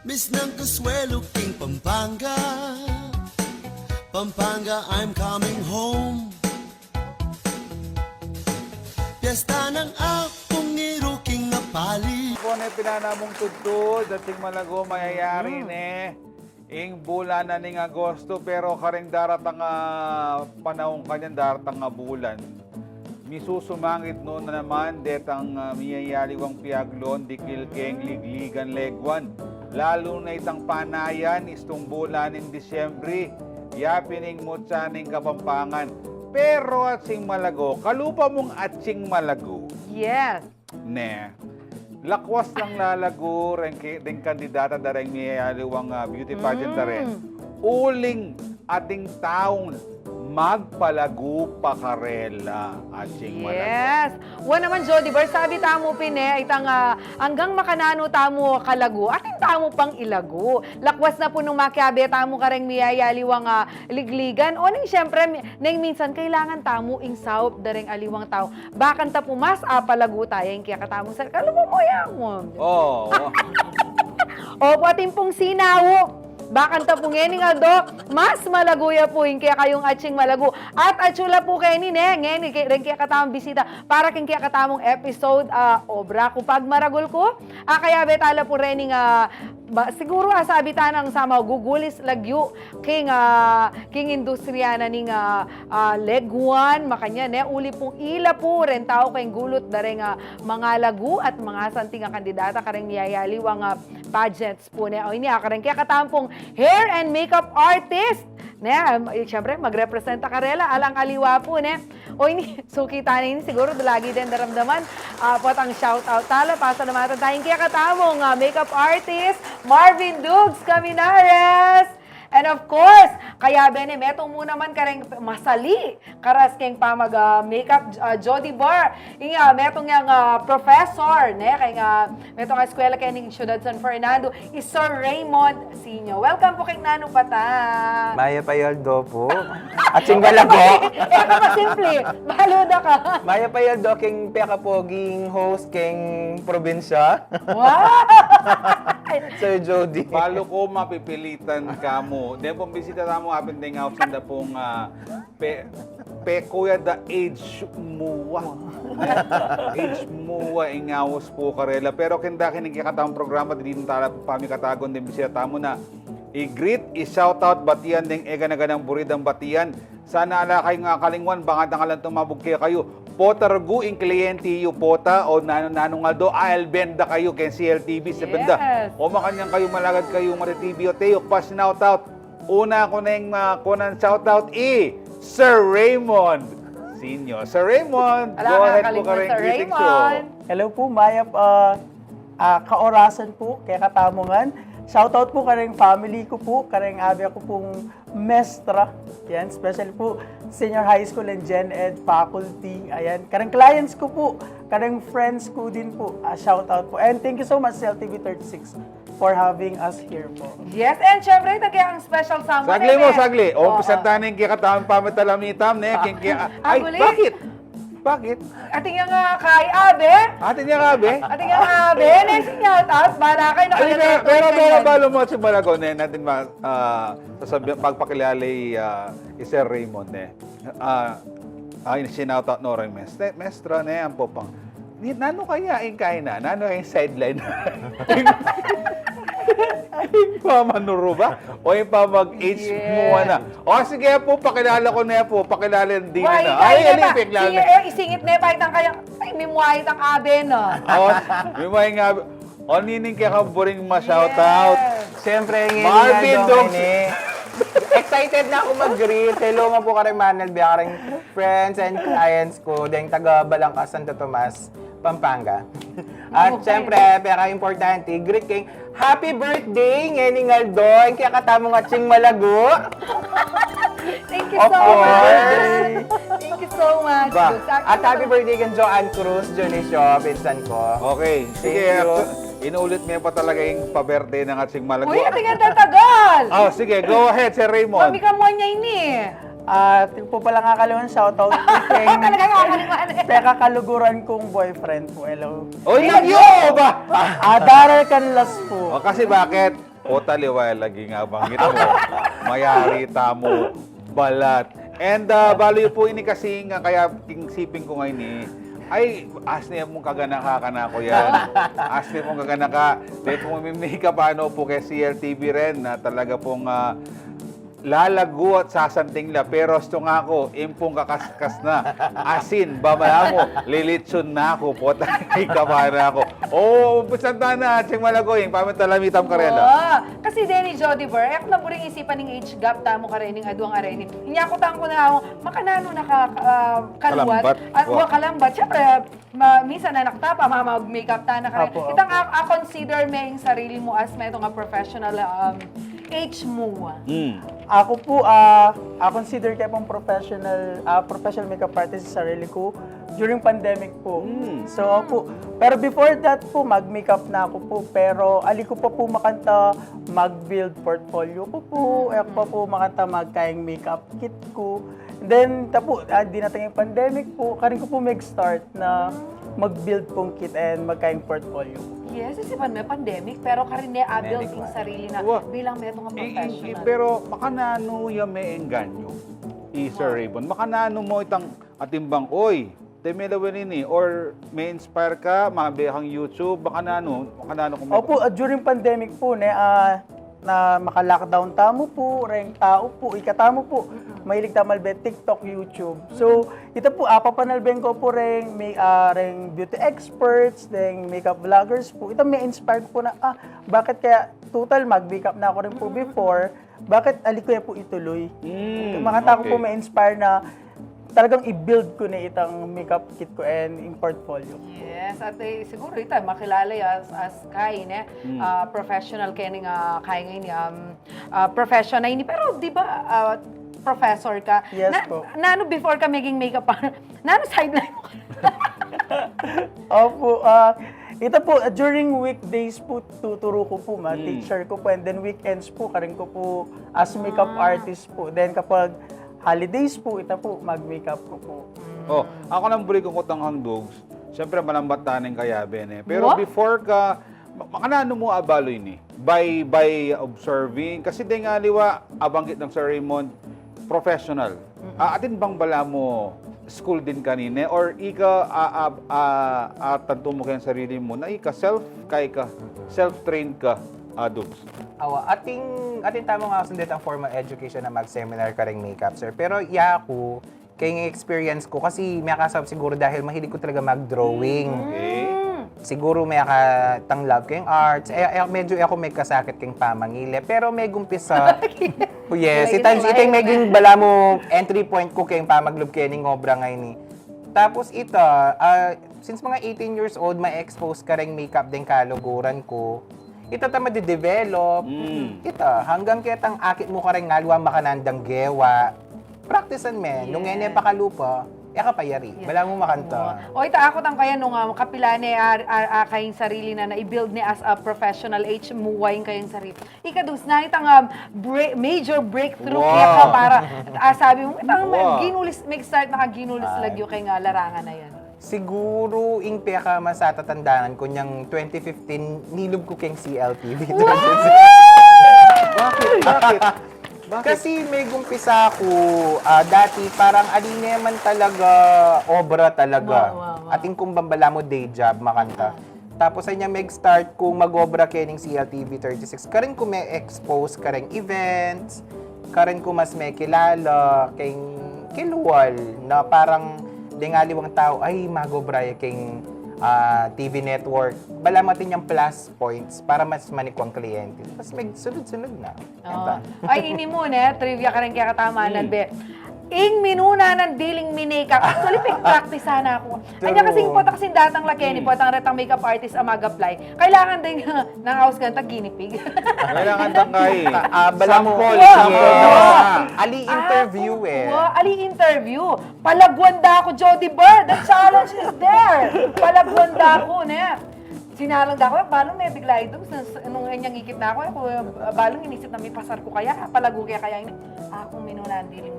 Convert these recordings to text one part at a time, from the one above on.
Miss ng Consuelo King Pampanga, Pampanga, I'm coming home. Piyesta ng akong iruking na pali. Kung ano pinanamong tudtod, dating Malagu, mayayari ing bulan na ning Agosto, pero karing daratang panahon kanyan, daratang bulan. Misusumangit noon na naman, detang miyayaliwang piaglon, dikil keng ligligan legwan. Lalo na itang panayan, istong bulan in Disyembre, yapining mutsaning Kapampangan. Pero Atsing Malagu, kalupa mong Atsing Malagu. Yes. Ne. Lakwas ng lalago, rin kandidata da rin miyayaliwang beauty pageant da rin. Uling ating taon, magpalagu pakarela, Atsing Malagu. Yes. Wa naman, Jhoedie, sabi tamo pine, itang hanggang makanano tamo kalagu, ating tamo pang ilagu. Lakwas na po nung makiabe tamo kareng miyayaliwang ligligan. O nang siyempre, nang minsan kailangan tamo ing saup dareng aliwang tao. Bakan ta po mas palagu tayo yung kaya katamong sa kalumumoyang mo. Oo. O po ating pong sinawo. Bakan ta po ngeni nga do, mas malaguya po yung kaya kayong Atsing Malagu. At atsula po kayo ni ngeni rin kaya katamang bisita para kaya katamong episode Obra ko Pagmaragul ko. Kaya betala po rin siguro sabi tanang sama gugulis lagyo king industriya na ning leguan makanya ne uli pong ila po ren tao kayong gulot dareng mga lagu at mga santing kandidata kareng niyayaliwang pageants po ne o ini kareng kaya katampong hair and makeup artist ne syempre magrepresenta karela alang aliwa po ne o ini sukita ni siguro lagi din daramdaman pot ang shout out tala pasa naman tayong kaya katamong makeup artist Marvin Caminares. And of course, kaya bene, metong muna man kareng masali, karas keng pamag makeup Jhoedie bar. Inga, metong yang professor, ne, kay nga, metong eskwela kay ning Ciudad San Fernando, is Sir Raymond Sinio. Welcome po kay Nanu Pata. Maya Payaldo po. Atsing Malagu. Eka pa simple, baluda ka. Maya Payaldo, king pekapoging host, king probinsya. Wow! Sir Jhoedie. Palo ko mapipilitan ka mo. Then pong bisita na mo, apin din house na pong kuya da age muwa. Age muwa ingawas po karela. Pero kenda kinigikatamang programa, din tala pamikatagon din bisita mo na i-greet, i-shoutout, batian din ega-naganang buridang batian. Sana ala kayo nga kalingwan, bangat ang alang tumabog kayo. Pota ragu in kliyente yu pota o nano nga do benda kayo kay CLTV sa benda. O makanyang kayo malagad kayo TV o tayo pas shoutout. Una ko na yung kunan shoutout Sir Raymond Sinio. Sir Raymond, go ahead po ka rin greeting show. Hello po, Maya, kaorasan po, kaya katamongan. Shoutout po kareng family ko po, kareng abi ako pong mestra. Yan, special po senior high school and gen ed faculty. Ayan, kareng clients ko po, kareng friends ko din po. Shoutout po. And thank you so much CLTV 36 for having us here po. Yes, and syempre, ang special sama. Sagli mo, sagli. O, pisatanin kaya katamang pamitalamitam, ne? Ay, bakit? Bakit? Ating yung kay Abe. Atin niya nga, be? Ating yung Abe. Next shout out. Bala kayo na Pero balo mo si Malagu, ne? Natin pagpakilali Sir Raymond, ne? Sinoutout no rin, mestra, ne? Ang popang. Nano kaya yung kaina? Nano yung sideline? Yung pamanuro ba? O yung pamag-age mo na? O sige po, pakilala ko na po. Pakilala din na. Ay, alipik lang. Isingit na pa itang kaya. Ay, mimuhay itang Abe, no? O, mimuhay nga. O, nining kaya kaburing ma-shoutout. Siyempre, Marvin Dogs. Excited na ako mag-greet. Hello nga po kareng Manel, biya kareng friends and clients ko. Dahil taga Balangkas, Santo Tomas, Pampanga. At siyempre, pera importante, greet king happy birthday, Ngening Aldo, kaya katamong Atsing Malagu. Thank you so much. Thank you so much. At happy birthday kang Joanne Cruz, Jhoedie, pinsan ko. Okay, sige. Inuulit mo pa talaga yung pa-birthday ng Atsing Malagu. Uy, ating ang tatagal. Oh, sige, go ahead, Sir Raymond. Mami ka mo niya ini. Ito po pala nga kaliwan, shoutout po kay Talaga kakalimutan. Peka kaluguran kong boyfriend po. Hello. Oy, nagyo ba? Daryl Canlas po. O, kasi bakit? O taliwa, lagi nga banggit mo. Mayari tamo, balat. And balo po ini kasi nga kaya siping ko ngayon ay, asli mong kaganaka ka na ko yan. Asli mong kaganaka. Dahil po makeup ano po kay CLTV rin na talaga pong lalago at sasanting la. Pero ito nga ako, impong kakaskas na. Asin, bamala mo, lilitsun na ako po. Makeup na ako. Oh, busanta na, Atsing Malagoy. Pamitalamitam ka rin. Kasi din ni Jhoedie Bar, ako na po rin isipan ng age gap tamo ka rin ng aduang arenin. Hinyakutan ko na ako, makanano kaluwat. Kalambat. Kalambat. Siyempre, minsan na naktapa, mag-makeup ta na ka rin. Apo, Itang consider mo yung sarili mo as may itong professional age mo. Ako po, consider kayo pong professional makeup artist sa sarili ko during pandemic po. So po, pero before that po, mag-makeup na ako po. Pero ali ko pa po makanta, mag-build portfolio ko po. Ako pa po makanta, magkaing makeup kit ko. Then, tapo, di natin yung pandemic po, karin ko po mag-start na mag-build pong kit and magkaing portfolio. Yes, isipan may pandemic, pero karin niya build yung sarili na bilang may itong professional. Pero makanano yung may engganyo, Sir Raymond. Makanano mo itang atimbang, oy, temelawin ini, or may inspire ka, mga behang YouTube, makanano kung may... Opo, during pandemic po, na maka-lockdown tamo po, reng tao po, ikatamo po, mahilig tamalbe TikTok, YouTube. So, ito po, papanalben ko po reng beauty experts, reng makeup vloggers po. Ito may inspired po na, bakit kaya total mag-makeup na ako rin po before, bakit alikuya po ituloy? Makata ko po may inspire na talagang i-build ko na itang makeup kit ko and in portfolio. Yes, at siguro ito, makilala as Kai, professional kaya nga Kai ngayon, professional ini. Pero di ba, professor ka? Yes po. Nano before ka maging makeup nano sideline mo ka? Opo, ito po, during weekdays po, tuturo ko po, teacher ko po, and then weekends po, karin ko po as makeup artist po. Then kapag holidays po, ito po, mag-makeup ko po. Oh, ako nang buli kong kutang hangdogs. Siyempre, malambat taning kaya, Ben. Pero before ka, makanano mo abalo ini? By observing. Kasi di nga liwa, abanggit ng Sir Raymond, professional. Atin bang bala mo, school din kanine? Or ika, tanto mo kayong sarili mo, na ika self-trained ka, adults? Ating tamo nga sundit ang formal education na mag-seminar ka ring makeup, sir. Pero ako, kaya experience ko, kasi may kasab siguro dahil mahilig ko talaga mag-drawing. Okay. Siguro may love kayong arts. Medyo ako may kasakit kayong pamangile. Pero may gumpisa. Yes, itang may bala mo entry point ko kayong pamaglob kayo ng Obra ngayon. Tapos ito, since mga 18 years old, ma-expose ka ring makeup din kaluguran ko. Ito ta madi-develop. Ito, hanggang kitang akit mo ka rin ngalwa makanandang gewa. Practicean men. Nung ene pakalupa, kapayari. Bala mo makanta. O ito ako tang kaya nung kapila ni kayong sarili na na-build ni as a professional age muwain kayong sarili. Ikadus na itang major breakthrough kaya ka para sabi mo itang mag-start na ginulis lagyo kay nga larangan na yan. Siguro, ing peka masatatandaan ko niyang 2015, nilog ko keng CLTV. Bakit? Kasi may gumpisa ako, dati parang alineman talaga, obra talaga. Ating kung bambala mo day job, makanta. Tapos ay niya mag-start kung mag-obra kayo ng CLTV 36. Karin ko may expose, karing events, karin ko mas may kilala, kayong kiluwal, na parang dingaliwang tao, ay mag-obra kayong TV network, bala matin yung plus points para mas manikwang kliyente. Tapos may sunod-sunod na. Ay, ini mo trivia ka rin kaya katamanan, be. Ing minuna ng dealing mineka. Actually, practice sana ako. Anya kasing po, kasing datang laki ni po, ang retang makeup artist ang mag-apply. Kailangan din ng house ganta ginipig. Kailangan tang kay. Sample. Ali interview Ali interview. Palagwanda ako, Jhoedie Bird. The challenge is there. Palagwanda ako, Sinalang da ako, balong may bigla ito. Nung kanyang ikit na ako, balong inisip na may pasar ko kaya, palago kaya ini. Akong minuna ng dealing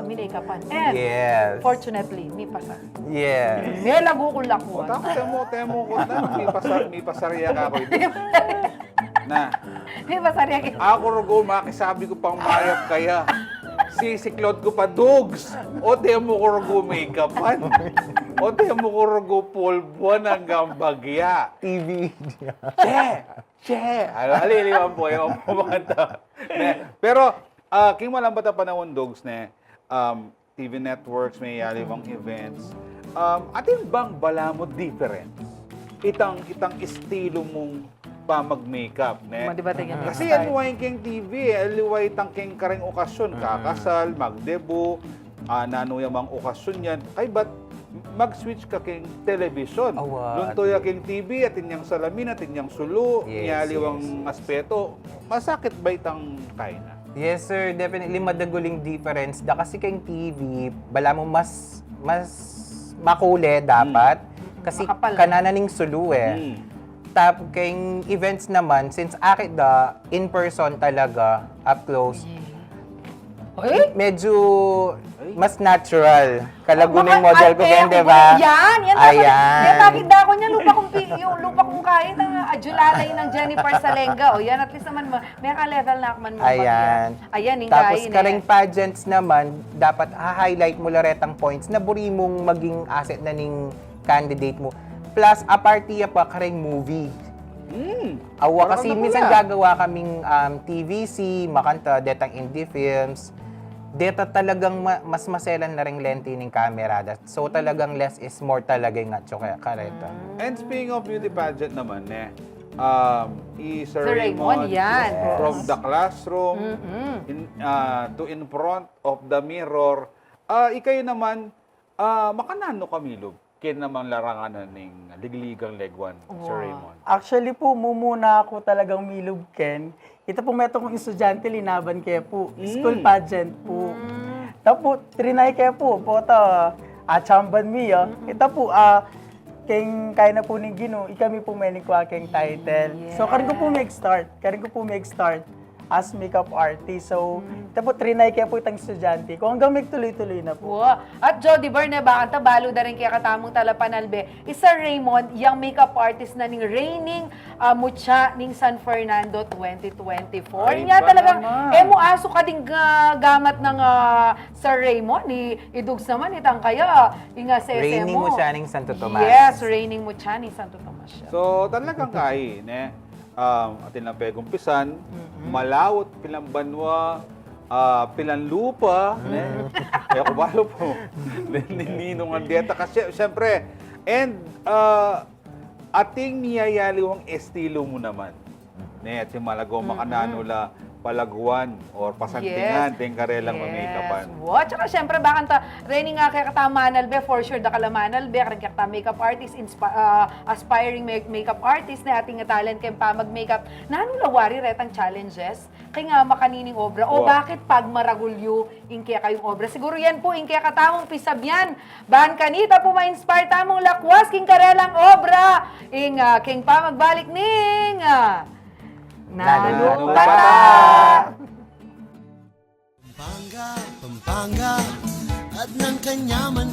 minekapan. And fortunately, may pasar. Yes. May lago kong lakuan. Temo ko na, may pasarya ka ako. Na, May pasarya kayo. Ako rugo, makisabi ko pang mayap kaya. Sisiklot ko pa dugs. O di mo ko rugo make-upan. O di mo ko rugo pulbuan hanggang bagya. TV. Che! Aliliwan po yung pumakanta. Pero, king malambata panahon dogs ne, TV networks, may yalibang events. Atin bang bala mo different? Itang estilo mong mag-makeup, ne? Di ba tingin mo? Kasi aluwain keng TV, aluway tang keng kareng okasyon, kakasal, magdebo, nano yung okasyon yan. Kay ba't mag-switch ka keng television? Awat. Luntoy keng TV, atin yung salamin, atin yung sulo, Yes, niyaliwang aspeto. Masakit ba itang kaina? Yes, sir. Definitely madaguling difference. Da kasi kayong TV, bala mo mas makule dapat. Kasi Makapal. kanananing sulu eh. Tap kayong events naman, since akit da in person talaga, up close, medyo mas natural. Kalaguning model ko din, di ba? Yan! Ayan. Yan, nakita ko niya, yung lupa kong kahit ang ajulalay ng Jennifer Salenga. O yan, at least naman, may ka-level na man mo. Ayan. Ayan, yung Tapos kain kareng pageants naman, dapat ha-highlight mo laretang points na buri mong maging asset na ning candidate mo. Plus, apartiya pa kareng movie. Awa, kasi minsan gagawa kaming TVC, makanta, detang indie films. Deta talagang mas maselan na rin lente ng camera. So talagang less is more talaga yung atso kaya kareta. And speaking of beauty pageant naman, Sir Sir Raymond Raymond, yan. from the classroom to in front of the mirror. Ikayo naman, makanano kamilog? Kin naman larangan ng ligligang legwan, Sir Raymond. Actually po, mumuna ako talagang milog, Ken. Ito po meto kong estudyante, linaban kaya po. School pageant po. Tapos, trinay kaya po. Pota, chamban mi, Ito po, keng kaya na po ng Gino, ikami po may ko aking title. So, karin ko po mag-start as makeup artist. So, ito po, trinay kaya po itang estudyante ko. Hanggang may tuloy-tuloy na po. Wow. At Jhoedie Berne, baka balo na rin kaya katamong talapanalbe. Isa Raymond, yung makeup artist na ning reigning mutya ning San Fernando 2024. Ay, Nga ba talagang, naman? mo aso ka ding gamat ng Sir Raymond. Idugs naman itang kaya. Inga sese Raining mo siya ng Santo Tomas. Yes, reigning mutya ni Santo Tomas siya. So, talagang kain, atin lang pegumpisan, malawot, pilambanwa, pilanlupa, kaya kubalo po, nininong ang dieta. Kasi, syempre, and ating niyayaliwang estilo mo naman. At yung Malagu, makanano la, palaguan or pasantingan, ting karelang mamikapan. Wow, tsaka syempre baka reigning nga kaya katamanalbe, for sure da kalamanalbe, kaya kata makeup artist, aspiring makeup artist na ating talent kaya pa mag-makeup. Nanu lawari retang challenges, kaya nga makanining obra. O bakit Pagmaragul kaya kayong obra? Siguro yan po, kaya katamong pisabyan. Bahan kanita po ma-inspire tamong lakwas, king karelang obra. King pa magbalik ning... Nanu Tata! Pampanga, Pampanga, at ng kanyaman